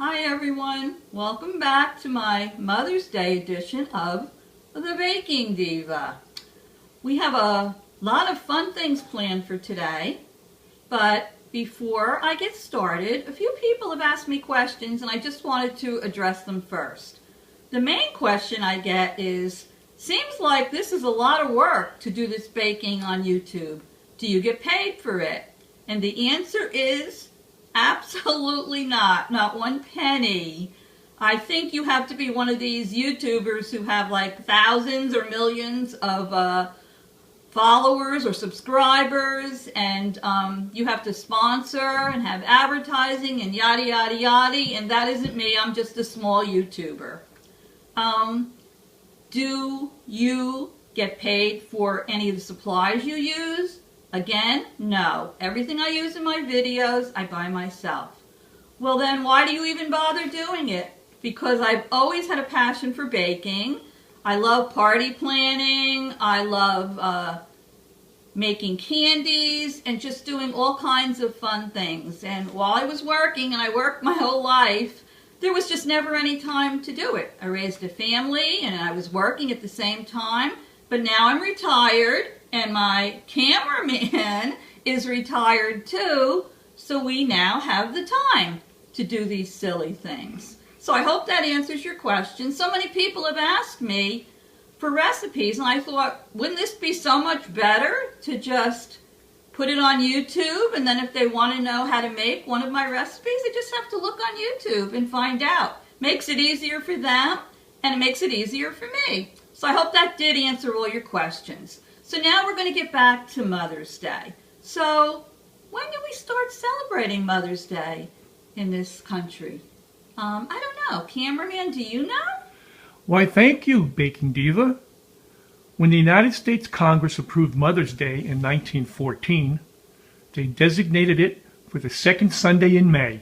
Hi everyone, welcome back to my Mother's Day edition of The Baking Diva. We have a lot of fun things planned for today, but before I get started, a few people have asked me questions and I just wanted to address them first. The main question I get is, seems like this is a lot of work to do this baking on YouTube. Do you get paid for it? And the answer is absolutely not one penny. I think you have to be one of these YouTubers who have like thousands or millions of followers or subscribers, and you have to sponsor and have advertising and yada yada yada, and that isn't me. I'm just a small YouTuber. Do you get paid for any of the supplies you use? Again, no. Everything I use in my videos, I buy myself. Well then, why do you even bother doing it? Because I've always had a passion for baking. I love party planning. I love making candies and just doing all kinds of fun things. And while I was working, and I worked my whole life, there was just never any time to do it. I raised a family and I was working at the same time, but now I'm retired and my cameraman is retired too, so we now have the time to do these silly things. So I hope that answers your question. So many people have asked me for recipes, and I thought, wouldn't this be so much better to just put it on YouTube, and then if they want to know how to make one of my recipes, they just have to look on YouTube and find out. Makes it easier for them, and it makes it easier for me. So I hope that did answer all your questions. So now we're going to get back to Mother's Day. So when did we start celebrating Mother's Day in this country? I don't know. Cameraman, do you know? Why, thank you, Baking Diva. When the United States Congress approved Mother's Day in 1914, they designated it for the second Sunday in May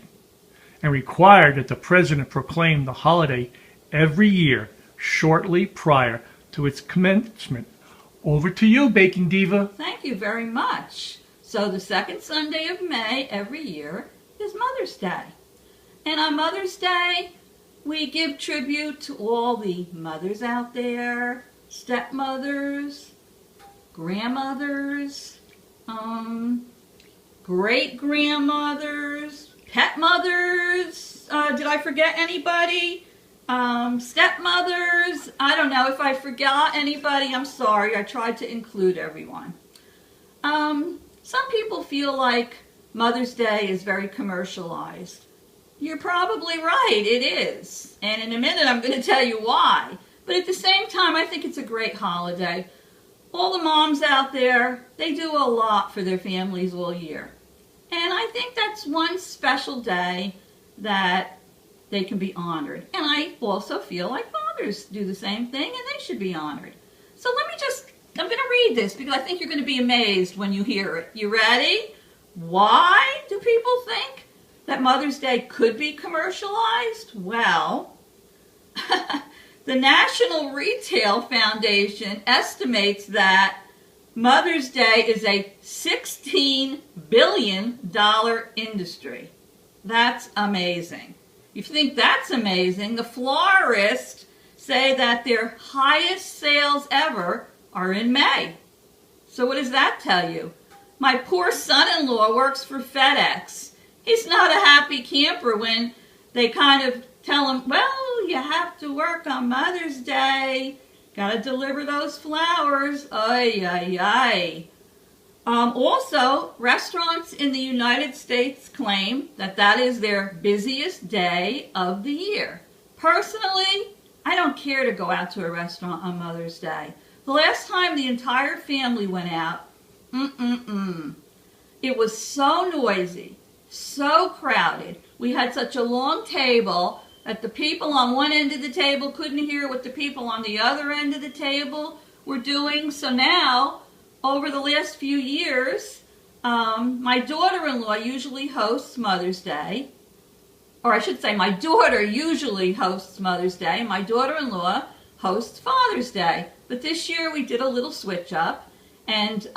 and required that the President proclaim the holiday every year shortly prior to its commencement. Over to you, Baking Diva. Thank you very much. So the second Sunday of May every year is Mother's Day. And on Mother's Day, we give tribute to all the mothers out there, stepmothers, grandmothers, great-grandmothers, pet mothers. Did I forget anybody? Stepmothers. I don't know. If I forgot anybody, I'm sorry. I tried to include everyone. Some people feel like Mother's Day is very commercialized. You're probably right, it is. And in a minute I'm going to tell you why. But at the same time, I think it's a great holiday. All the moms out there, they do a lot for their families all year. And I think that's one special day that they can be honored. And I also feel like fathers do the same thing and they should be honored. So I'm going to read this because I think you're going to be amazed when you hear it. You ready? Why do people think that Mother's Day could be commercialized? Well, the National Retail Foundation estimates that Mother's Day is a $16 billion industry. That's amazing. If you think that's amazing, the florists say that their highest sales ever are in May. So what does that tell you? My poor son-in-law works for FedEx. He's not a happy camper when they kind of tell him, well, you have to work on Mother's Day. Got to deliver those flowers. Ay, ay, ay. Also, restaurants in the United States claim that that is their busiest day of the year. Personally, I don't care to go out to a restaurant on Mother's Day. The last time the entire family went out, it was so noisy, so crowded. We had such a long table that the people on one end of the table couldn't hear what the people on the other end of the table were doing. So now, over the last few years, my daughter-in-law usually hosts Mother's Day. Or I should say my daughter usually hosts Mother's Day. My daughter-in-law hosts Father's Day. But this year we did a little switch up. And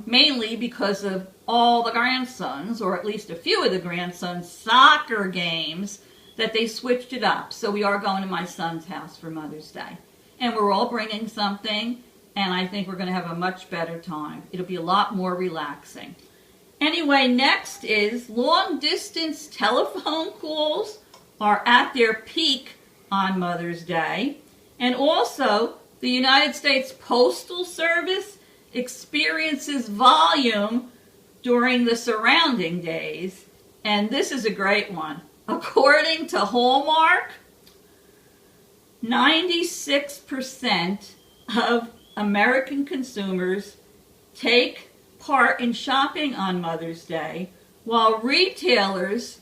mainly because of all the grandsons, or at least a few of the grandsons' soccer games, that they switched it up. So we are going to my son's house for Mother's Day. And we're all bringing something, and I think we're going to have a much better time. It'll be a lot more relaxing. Anyway, next is long-distance telephone calls are at their peak on Mother's Day. And also, the United States Postal Service experiences volume during the surrounding days. And this is a great one. According to Hallmark, 96% of American consumers take part in shopping on Mother's Day, while retailers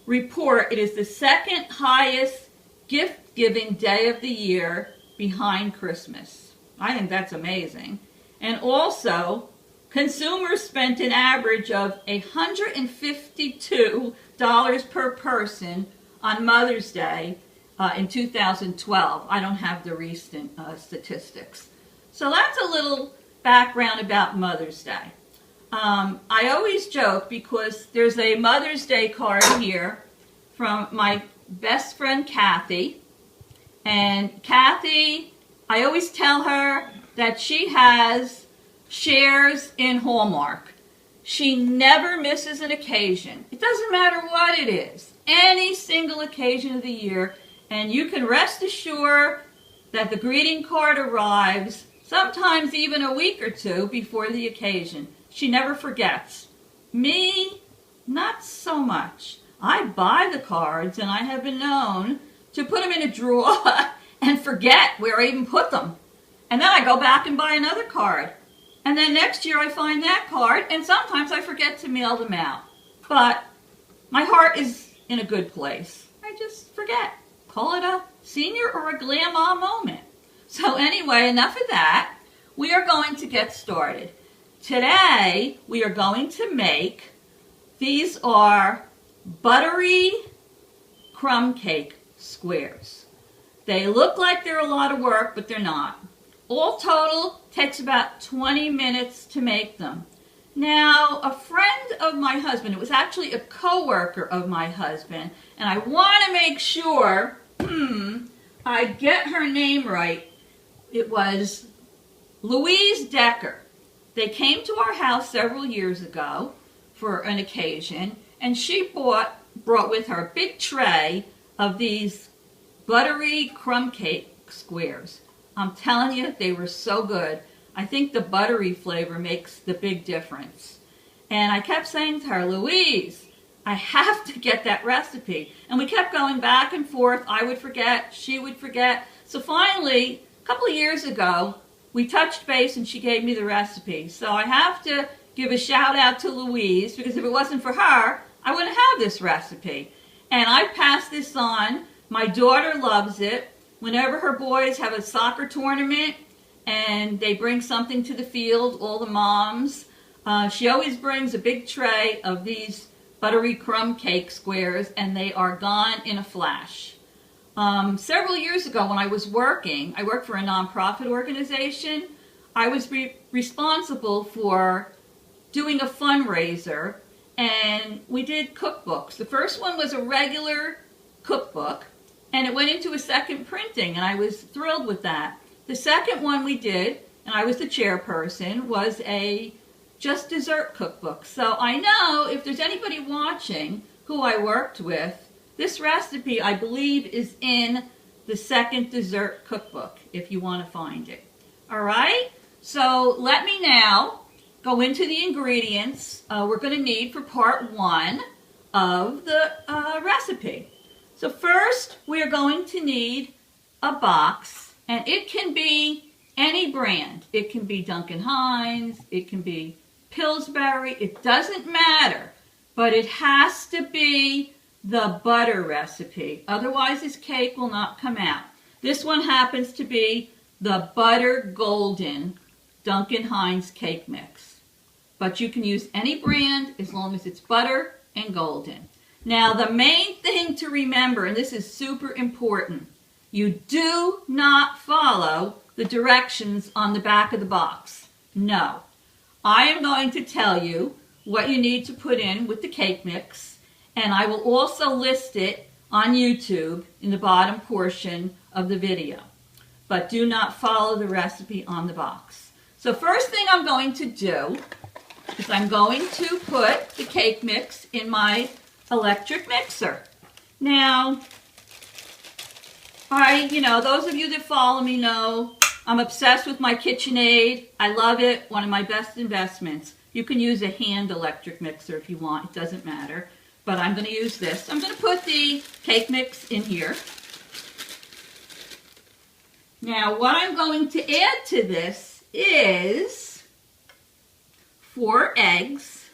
report it is the second highest gift-giving day of the year behind Christmas. I think that's amazing. And also, consumers spent an average of $152 per person on Mother's Day in 2012. I don't have the recent statistics. So that's a little background about Mother's Day. I always joke because there's a Mother's Day card here from my best friend Kathy. And Kathy, I always tell her that she has shares in Hallmark. She never misses an occasion. It doesn't matter what it is. Any single occasion of the year. And you can rest assured that the greeting card arrives sometimes even a week or two before the occasion. She never forgets. Me, not so much. I buy the cards, and I have been known to put them in a drawer and forget where I even put them. And then I go back and buy another card. And then next year I find that card, and sometimes I forget to mail them out. But my heart is in a good place. I just forget. Call it a senior or a grandma moment. So anyway, enough of that. We are going to get started. Today, we are going to make, these are Buttery Crumb Cake Squares. They look like they're a lot of work, but they're not. All total, takes about 20 minutes to make them. Now, a friend of my husband, it was actually a co-worker of my husband, and I want to make sure, I get her name right. It was Louise Decker. They came to our house several years ago for an occasion, and she brought with her a big tray of these Buttery Crumb Cake Squares. I'm telling you, they were so good. I think the buttery flavor makes the big difference. And I kept saying to her, Louise, I have to get that recipe. And we kept going back and forth. I would forget, she would forget. So finally, a couple of years ago, we touched base and she gave me the recipe. So I have to give a shout out to Louise, because if it wasn't for her, I wouldn't have this recipe. And I passed this on. My daughter loves it. Whenever her boys have a soccer tournament and they bring something to the field, all the moms, she always brings a big tray of these Buttery Crumb Cake Squares, and they are gone in a flash. Several years ago when I was working, I worked for a nonprofit organization. I was responsible for doing a fundraiser, and we did cookbooks. The first one was a regular cookbook, and it went into a second printing, and I was thrilled with that. The second one we did, and I was the chairperson, was a just dessert cookbook. So I know if there's anybody watching who I worked with, this recipe, I believe, is in the second dessert cookbook, if you want to find it. All right? So let me now go into the ingredients we're going to need for part one of the recipe. So first, we are going to need a box, and it can be any brand. It can be Duncan Hines, it can be Pillsbury, it doesn't matter, but it has to be the butter recipe. Otherwise, this cake will not come out. This one happens to be the Butter Golden Duncan Hines cake mix. But you can use any brand as long as it's butter and golden. Now, the main thing to remember, and this is super important, you do not follow the directions on the back of the box. No. I am going to tell you what you need to put in with the cake mix, and I will also list it on YouTube in the bottom portion of the video. But do not follow the recipe on the box. So first thing I'm going to do is I'm going to put the cake mix in my electric mixer. Now, those of you that follow me know I'm obsessed with my KitchenAid. I love it. One of my best investments. You can use a hand electric mixer if you want. It doesn't matter. But I'm going to use this. I'm going to put the cake mix in here. Now, what I'm going to add to this is 4 eggs.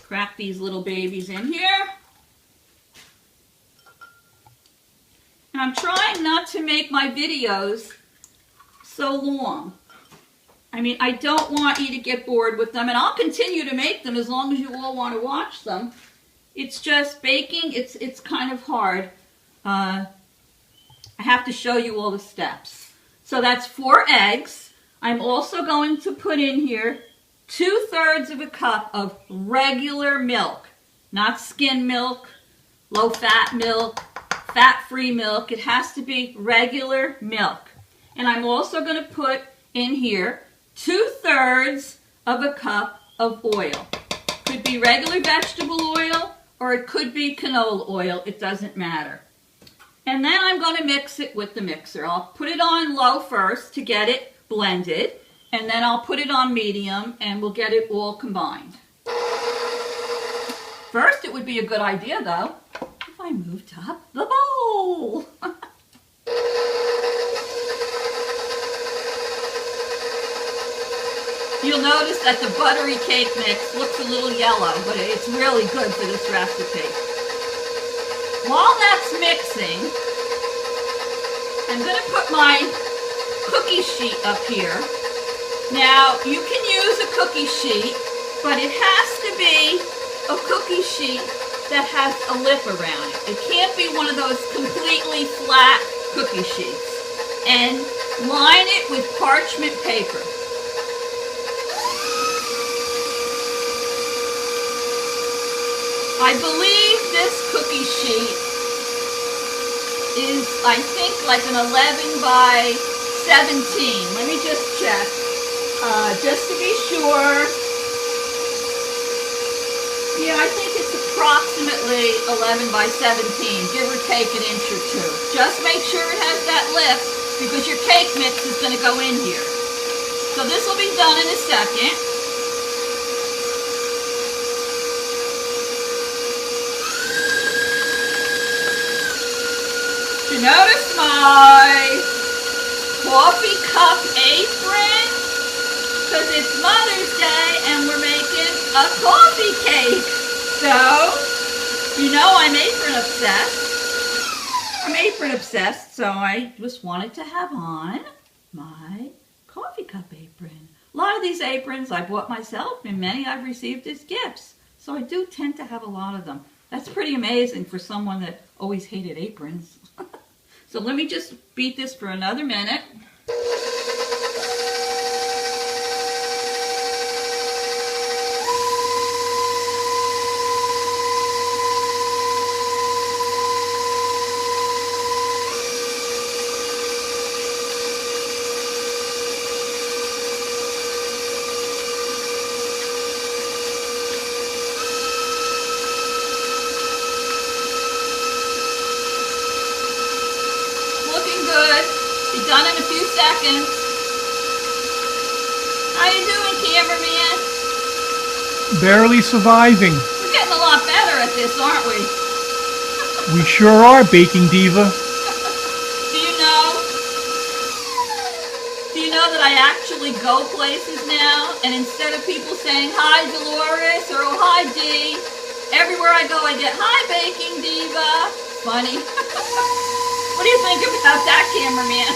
Crack these little babies in here. And I'm trying not to make my videos so long. I mean, I don't want you to get bored with them, and I'll continue to make them as long as you all want to watch them. It's just baking, it's kind of hard. I have to show you all the steps. So that's 4 eggs. I'm also going to put in here 2/3 of a cup of regular milk, not skim milk, low-fat milk, fat-free milk. It has to be regular milk. And I'm also going to put in here 2/3 of a cup of oil. Could be regular vegetable oil or it could be canola oil. It doesn't matter. And then I'm going to mix it with the mixer. I'll put it on low first to get it blended. And then I'll put it on medium and we'll get it all combined. First, it would be a good idea though if I moved up the bowl. You'll notice that the buttery cake mix looks a little yellow, but it's really good for this recipe. While that's mixing, I'm going to put my cookie sheet up here. Now, you can use a cookie sheet, but it has to be a cookie sheet that has a lip around it. It can't be one of those completely flat cookie sheets. And line it with parchment paper. I believe this cookie sheet is, I think, like an 11 by 17. Let me just check, just to be sure. Yeah, I think it's approximately 11 by 17, give or take an inch or 2. Just make sure it has that lip because your cake mix is going to go in here. So this will be done in a second. You notice my coffee cup apron? Because it's Mother's Day and we're making a coffee cake. So, you know I'm apron obsessed. I'm apron obsessed, so I just wanted to have on my coffee cup apron. A lot of these aprons I bought myself and many I've received as gifts. So I do tend to have a lot of them. That's pretty amazing for someone that always hated aprons. So let me just beat this for another minute. Done in a few seconds. How you doing, cameraman? Barely surviving. We're getting a lot better at this, aren't we? We sure are, Baking Diva. Do you know that I actually go places now, and instead of people saying, "Hi, Dolores," or "Oh, hi, Dee," everywhere I go I get, "Hi, Baking Diva." Funny. What do you think about that, cameraman?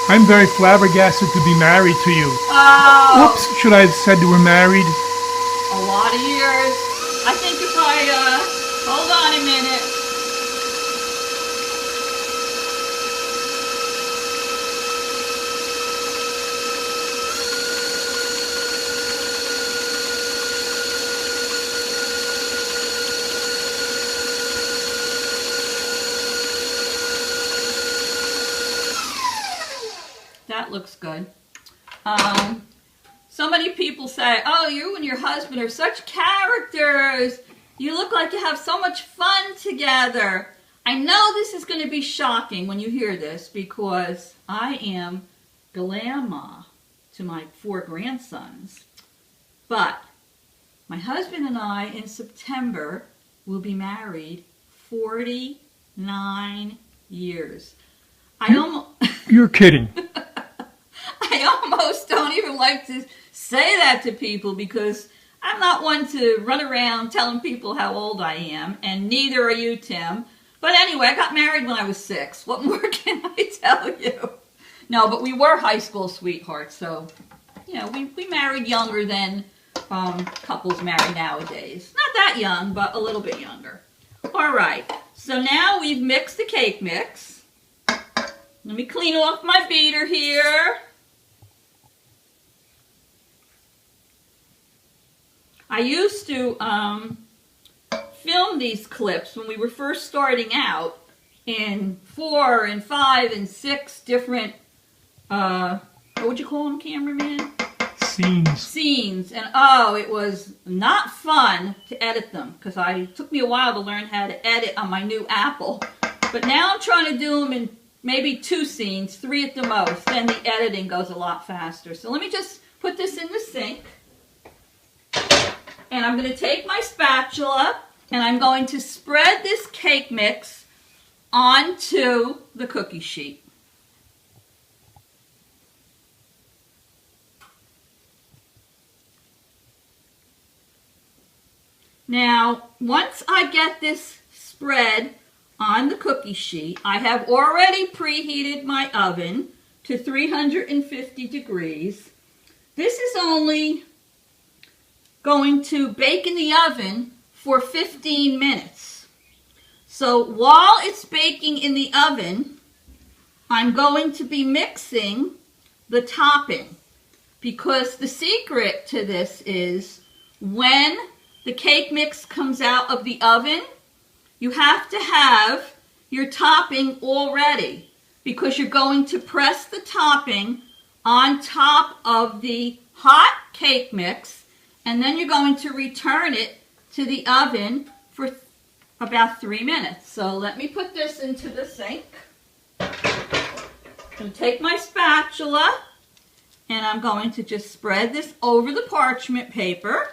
I'm very flabbergasted to be married to you. Oh. Whoops, should I have said we were married? A lot of years. I think if I, hold on a minute. that looks good. So many people say, oh, you and your husband are such characters. You look like you have so much fun together. I know this is going to be shocking when you hear this because I am grandma to my 4 grandsons. But my husband and I in September will be married 49 years. You're kidding. I almost don't even like to say that to people because I'm not one to run around telling people how old I am, and neither are you, Tim. But anyway, I got married when I was 6. What more can I tell you? No, but we were high school sweethearts, so, you know, we married younger than couples marry nowadays. Not that young, but a little bit younger. All right, so now we've mixed the cake mix. Let me clean off my beater here. I used to film these clips when we were first starting out in 4 and 5 and 6 different, what would you call them, cameraman? Scenes. And oh, it was not fun to edit them because it took me a while to learn how to edit on my new Apple. But now I'm trying to do them in maybe 2 scenes, 3 at the most. Then the editing goes a lot faster. So let me just put this in the sink. And I'm going to take my spatula and I'm going to spread this cake mix onto the cookie sheet. Now, once I get this spread on the cookie sheet, I have already preheated my oven to 350 degrees. This is only going to bake in the oven for 15 minutes. So while it's baking in the oven, I'm going to be mixing the topping because the secret to this is when the cake mix comes out of the oven, you have to have your topping all ready because you're going to press the topping on top of the hot cake mix and then you're going to return it to the oven for about 3 minutes. So let me put this into the sink. I'm going to take my spatula and I'm going to just spread this over the parchment paper.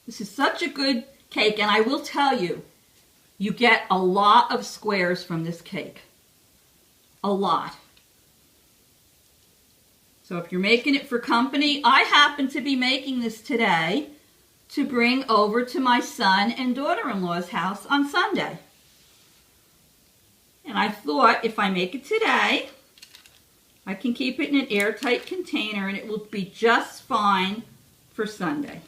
This is such a good cake, and I will tell you, you get a lot of squares from this cake. A lot. So if you're making it for company, I happen to be making this today to bring over to my son and daughter-in-law's house on Sunday. And I thought if I make it today, I can keep it in an airtight container and it will be just fine for Sunday.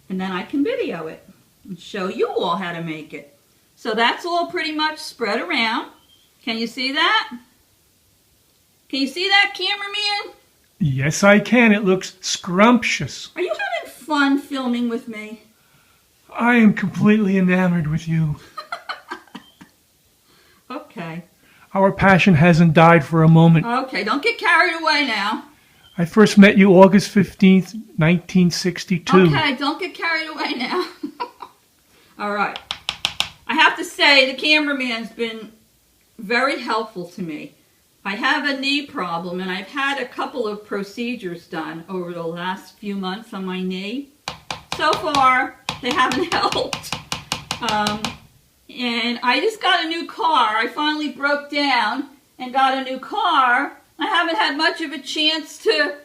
And then I can video it and show you all how to make it. So that's all pretty much spread around. Can you see that? Can you see that, cameraman? Yes, I can. It looks scrumptious. Are you having fun filming with me? I am completely enamored with you. Okay. Our passion hasn't died for a moment. Okay, don't get carried away now. I first met you August 15th, 1962. Okay, don't get carried away now. All right. I have to say the cameraman's been very helpful to me. I have a knee problem and I've had a couple of procedures done over the last few months on my knee. So far, they haven't helped. And I just got a new car. I finally broke down and got a new car. I haven't had much of a chance to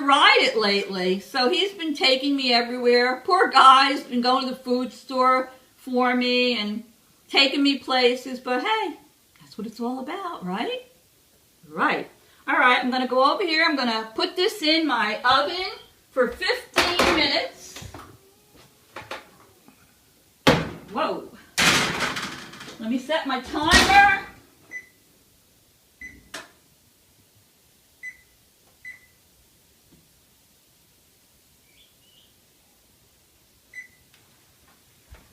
ride it lately. So he's been taking me everywhere. Poor guy's been going to the food store for me and taking me places. But hey, that's what it's all about, right? Right. All right, I'm going to go over here. I'm going to put this in my oven for 15 minutes. Whoa. Let me set my timer.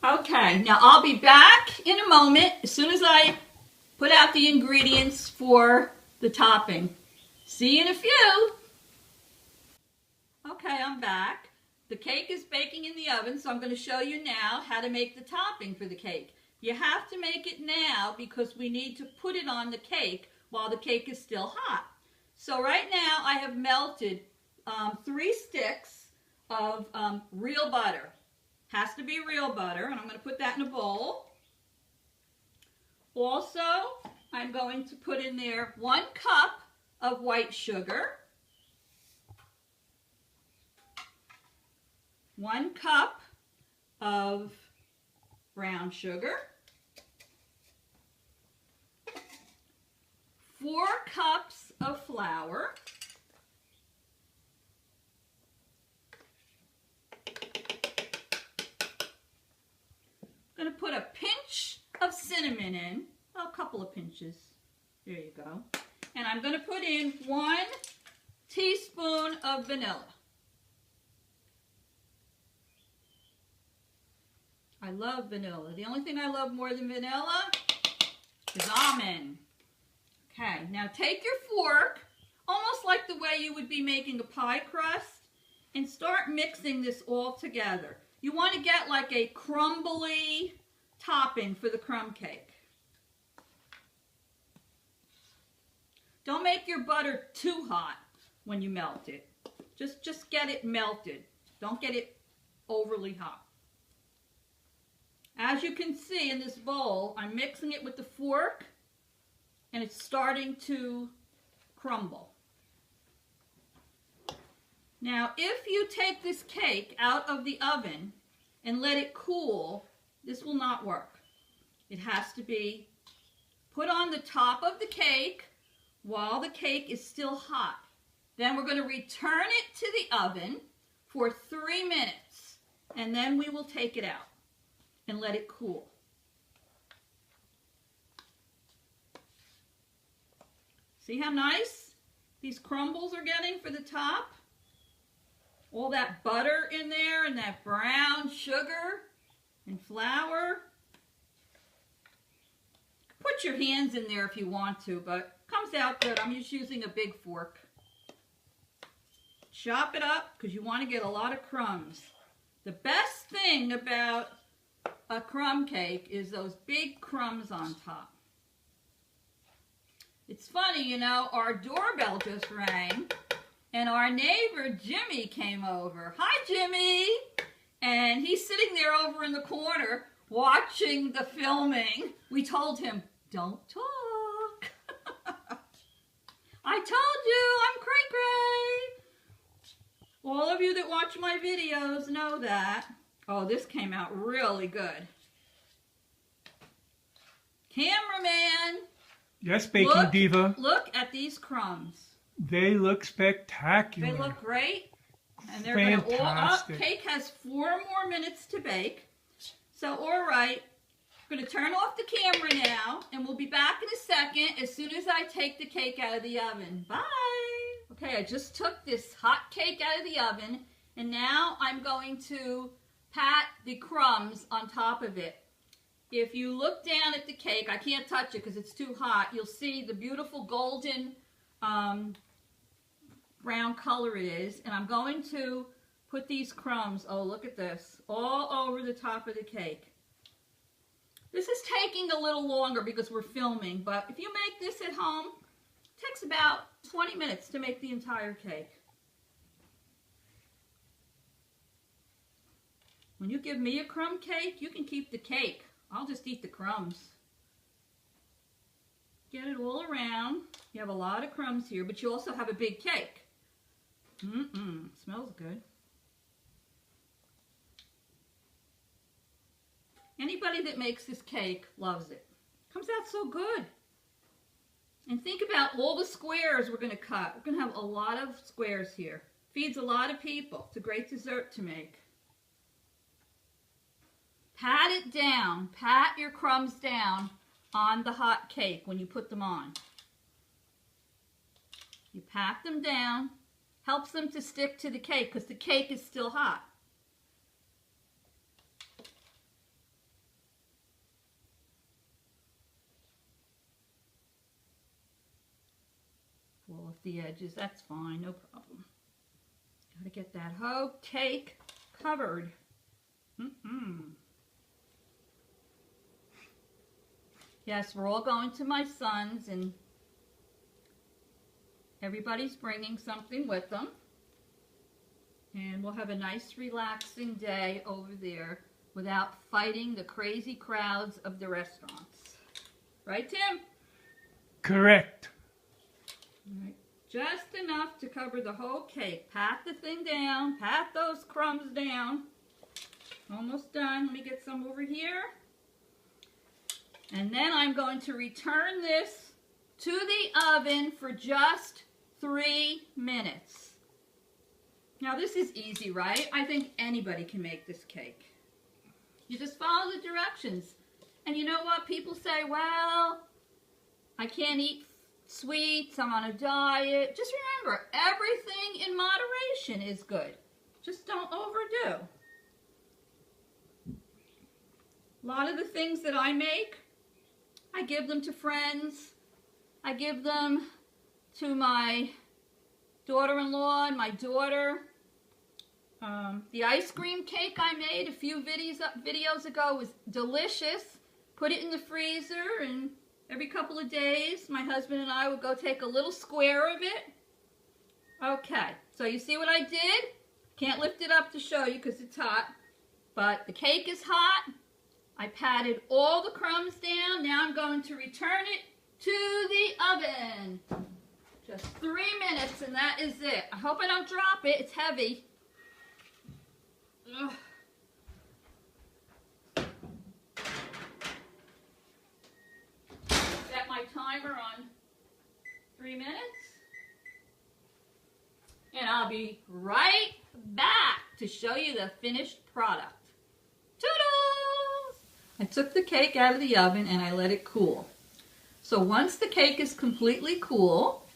Okay, now I'll be back in a moment as soon as I put out the ingredients for the topping. See you in a few. Okay, I'm back. The cake is baking in the oven, so I'm going to show you now how to make the topping for the cake. You have to make it now because we need to put it on the cake while the cake is still hot. So right now I have melted 3 sticks of real butter. Has to be real butter, and I'm going to put that in a bowl. Also, I'm going to put in there 1 cup of white sugar, 1 cup of brown sugar, 4 cups of flour, I'm going to put a pinch of cinnamon in, a couple of pinches, there you go, and I'm going to put in 1 teaspoon of vanilla. I love vanilla. The only thing I love more than vanilla is almond. Okay, now take your fork, almost like the way you would be making a pie crust, and start mixing this all together. You want to get like a crumbly topping for the crumb cake. Don't make your butter too hot when you melt it. Just get it melted. Don't get it overly hot. As you can see in this bowl, I'm mixing it with the fork and it's starting to crumble. Now, if you take this cake out of the oven and let it cool, this will not work. It has to be put on the top of the cake while the cake is still hot. Then we're going to return it to the oven for 3 minutes, and then we will take it out and let it cool. See how nice these crumbles are getting for the top? All that butter in there and that brown sugar and flour. Put your hands in there if you want to, but it comes out good. I'm just using a big fork. Chop it up because you want to get a lot of crumbs. The best thing about a crumb cake is those big crumbs on top. It's funny, you know, our doorbell just rang and our neighbor Jimmy came over. Hi, Jimmy! And he's sitting there over in the corner watching the filming. We told him, don't talk. I told you, I'm cray-cray. All of you that watch my videos know that. Oh, this came out really good. Cameraman. Yes, Baking Diva. Look at these crumbs. They look spectacular. They look great. And they're going to all up. Cake has 4 more minutes to bake. So, all right. I'm going to turn off the camera now, and we'll be back in a second as soon as I take the cake out of the oven. Bye. Okay, I just took this hot cake out of the oven, and now I'm going to pat the crumbs on top of it. If you look down at the cake, I can't touch it because it's too hot, you'll see the beautiful golden brown color it is. And I'm going to put these crumbs, oh look at this, all over the top of the cake. This is taking a little longer because we're filming, but if you make this at home, it takes about 20 minutes to make the entire cake. When you give me a crumb cake, you can keep the cake. I'll just eat the crumbs. Get it all around. You have a lot of crumbs here, but you also have a big cake. Smells good. Anybody that makes this cake loves it. Comes out so good. And think about all the squares we're going to cut. We're going to have a lot of squares here. Feeds a lot of people. It's a great dessert to make. Pat it down. Pat your crumbs down on the hot cake when you put them on. You pat them down. Helps them to stick to the cake because the cake is still hot. the edges. That's fine, no problem. Gotta get that whole cake covered. Yes, we're all going to my son's, and everybody's bringing something with them. And we'll have a nice relaxing day over there without fighting the crazy crowds of the restaurants. Right, Tim? Correct. All right. Just enough to cover the whole cake. Pat the thing down. Pat those crumbs down. Almost done. Let me get some over here. And then I'm going to return this to the oven for just 3 minutes. Now this is easy, right? I think anybody can make this cake. You just follow the directions. And you know what? People say, well, I can't eat sweets, I'm on a diet. Just remember, everything in moderation is good. Just don't overdo. A lot of the things that I make, I give them to friends. I give them to my daughter-in-law and my daughter. The ice cream cake I made a few videos ago was delicious. Put it in the freezer, and every couple of days my husband and I would go take a little square of it. Okay, so you see what I did? Can't lift it up to show you because it's hot, but the cake is hot. I patted all the crumbs down. Now I'm going to return it to the oven. Just 3 minutes and that is it. I hope I don't drop it. It's heavy. Ugh. Set my timer on 3 minutes. And I'll be right back to show you the finished product. Toodles! I took the cake out of the oven and I let it cool. So once the cake is completely cool,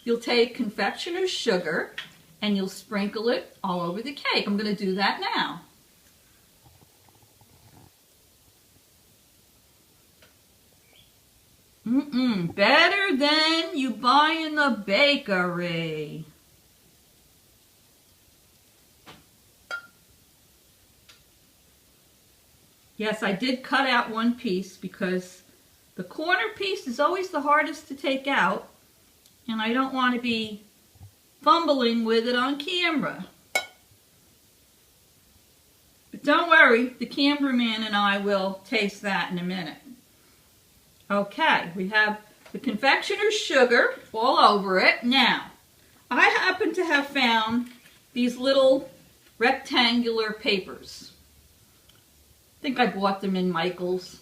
you'll take confectioner's sugar and you'll sprinkle it all over the cake. I'm going to do that now. Better than you buy in the bakery. Yes, I did cut out one piece because the corner piece is always the hardest to take out, and I don't want to be fumbling with it on camera. But don't worry, the cameraman and I will taste that in a minute. Okay, we have the confectioner's sugar all over it. Now, I happen to have found these little rectangular papers. I think I bought them in Michael's.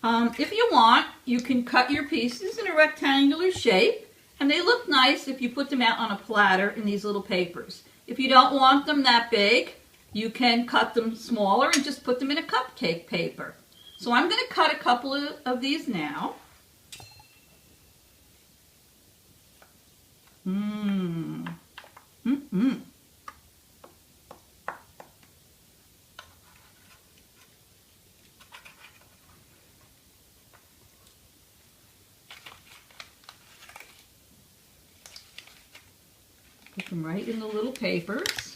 If you want, you can cut your pieces in a rectangular shape, and they look nice if you put them out on a platter in these little papers. If you don't want them that big, you can cut them smaller and just put them in a cupcake paper. So I'm going to cut a couple of these now. Put them right in the little papers.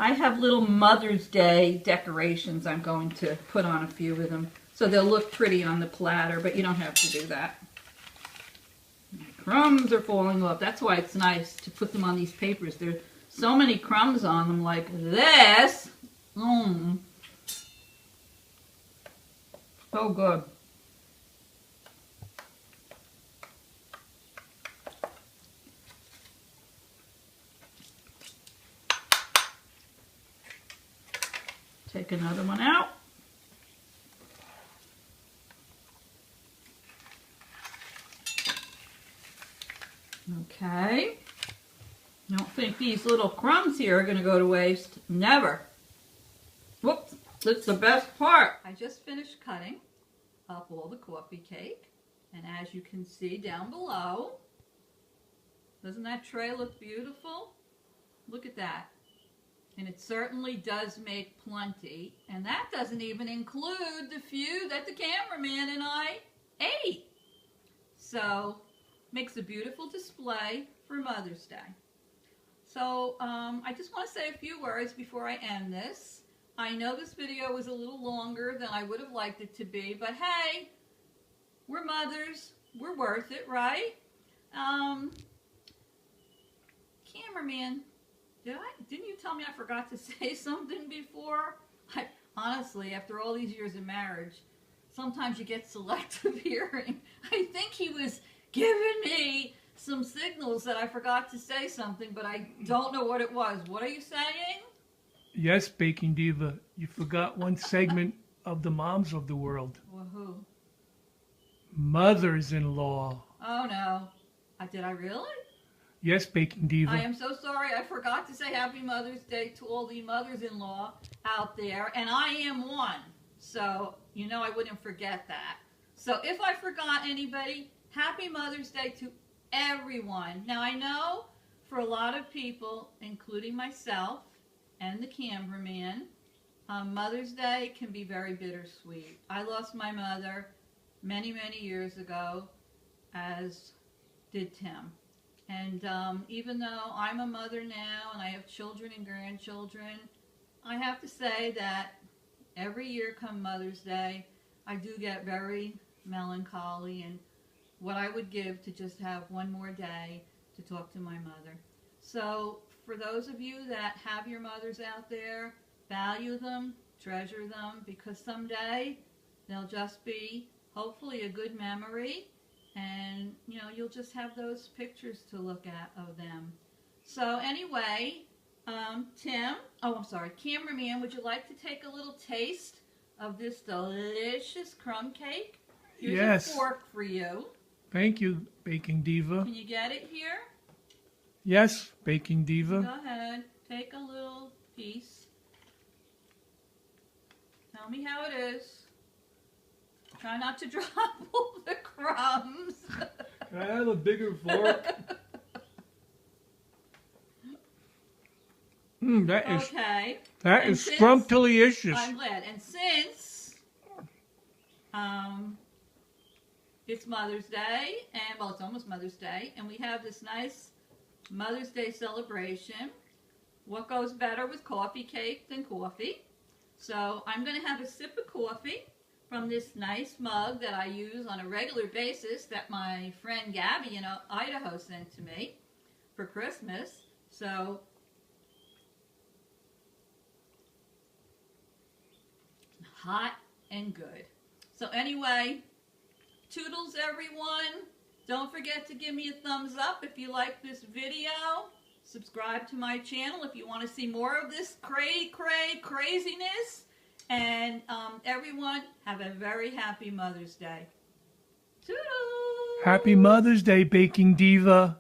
I have little Mother's Day decorations I'm going to put on a few of them. So they'll look pretty on the platter, but you don't have to do that. My crumbs are falling off. That's why it's nice to put them on these papers. There's so many crumbs on them like this. So good. Take another one out. Okay. I don't think these little crumbs here are going to go to waste. Never. Whoops. That's the best part. I just finished cutting up all the coffee cake. And as you can see down below, doesn't that tray look beautiful? Look at that. And it certainly does make plenty. And that doesn't even include the few that the cameraman and I ate. So, makes a beautiful display for Mother's Day. So, I just want to say a few words before I end this. I know this video was a little longer than I would have liked it to be, but hey, we're mothers. We're worth it, right? Cameraman, didn't you tell me I forgot to say something before? Honestly, after all these years of marriage, sometimes you get selective hearing. I think he was giving me some signals that I forgot to say something, but I don't know what it was. What are you saying? Yes, Baking Diva, you forgot one segment of the moms of the world. Well, who? Mothers-in-law. Oh, no. Did I really? Yes, Baking Diva. I am so sorry. I forgot to say Happy Mother's Day to all the mothers-in-law out there, and I am one. So, you know I wouldn't forget that. So, if I forgot anybody, Happy Mother's Day to everyone. Now, I know for a lot of people, including myself and the cameraman, Mother's Day can be very bittersweet. I lost my mother many, many years ago, as did Tim. And even though I'm a mother now and I have children and grandchildren, I have to say that every year come Mother's Day, I do get very melancholy and what I would give to just have one more day to talk to my mother. So for those of you that have your mothers out there, value them, treasure them, because someday they'll just be hopefully a good memory, and you know you'll just have those pictures to look at of them. So anyway, cameraman, would you like to take a little taste of this delicious crumb cake? Here's yes. a fork for you. Thank you, Baking Diva. Can you get it here? Yes, Baking Diva. Go ahead, take a little piece. Tell me how it is. Try not to drop all the crumbs. Can I have a bigger fork? That is scrumptious. I'm glad. And since it's Mother's Day, and well, it's almost Mother's Day, and we have this nice Mother's Day celebration, what goes better with coffee cake than coffee? So I'm going to have a sip of coffee from this nice mug that I use on a regular basis that my friend Gabby in Idaho sent to me for Christmas. So hot and good. So anyway, toodles everyone. Don't forget to give me a thumbs up if you like this video. Subscribe to my channel if you want to see more of this craziness. And everyone, have a very happy Mother's Day. Toodles! Happy Mother's Day, Baking Diva.